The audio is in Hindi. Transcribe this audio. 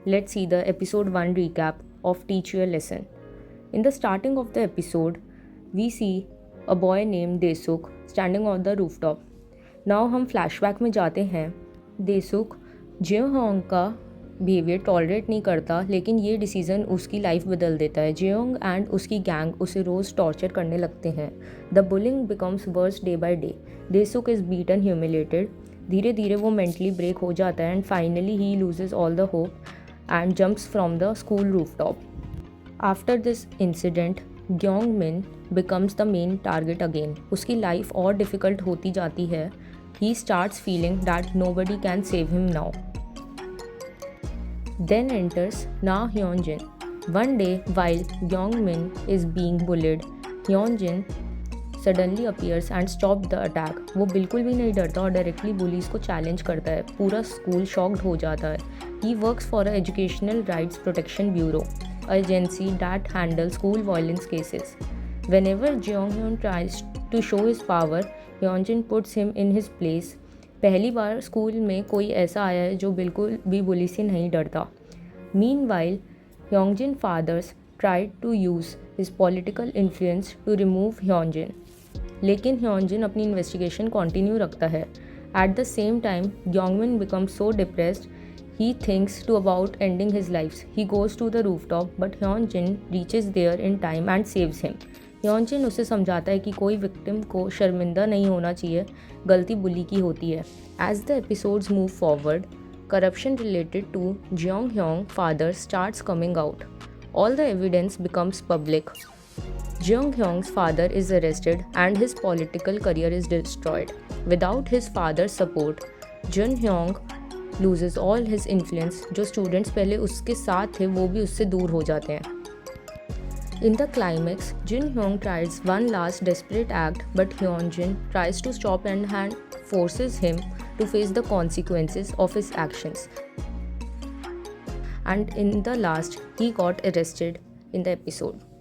let's see the episode 1 recap of Teach You a Lesson. In the starting of the episode, we see a boy named Desuk standing on the rooftop. Now हम फ्लैशबैक में जाते हैं. देसुक जेयोंग का बिहेवियर टॉलरेट नहीं करता, लेकिन ये डिसीज़न उसकी लाइफ बदल देता है. जेयोंग एंड उसकी गैंग उसे रोज़ टॉर्चर करने लगते हैं. The bullying becomes worse day by day. Daesuk is beaten humiliated. धीरे धीरे वो मेंटली ब्रेक हो जाता है and finally he loses all the hope and jumps from the school rooftop. After this incident Gyeongmin becomes the main target again. उसकी लाइफ और डिफ़िकल्ट होती जाती है. He starts feeling that nobody can save him now. Then enters Na Hyunjin. One day, while Gyeongmin is being bullied, Hyunjin suddenly appears and stops the attack. वो बिल्कुल भी नहीं डरता और डायरेक्टली बुलीज को चैलेंज करता है. पूरा स्कूल शॉक्ड हो जाता है. He works for a Educational Rights Protection Bureau, an agency that handles school violence cases. Whenever Jeonghyun tries to show his power, Hyunjin puts him in his place. पहली बार स्कूल में कोई ऐसा आया है जो बिल्कुल भी बुली से नहीं डरता. Meanwhile Hyunjin father's tried to use his political influence to remove Hyunjin, लेकिन ह्योंजिन अपनी इन्वेस्टिगेशन कंटिन्यू रखता है. At the same time Gyeongmin becomes so depressed he thinks to about ending his life. He goes to the rooftop but Hyunjin reaches there in time and saves him. Hyunjin उसे समझाता है कि कोई विक्टिम को शर्मिंदा नहीं होना चाहिए, गलती बुली की होती है. As the episodes move forward, corruption related to Jeonghyung father starts coming out. All the evidence becomes public. Jeonghyung's father is arrested and his political career is destroyed. Without his father's support, Jeonghyung loses all his influence. जो students पहले उसके साथ थे वो भी उससे दूर हो जाते हैं. In the climax, Jeonghyung tries one last desperate act, but Hyunjin tries to stop and forces him to face the consequences of his actions. And in the last, he got arrested in the episode.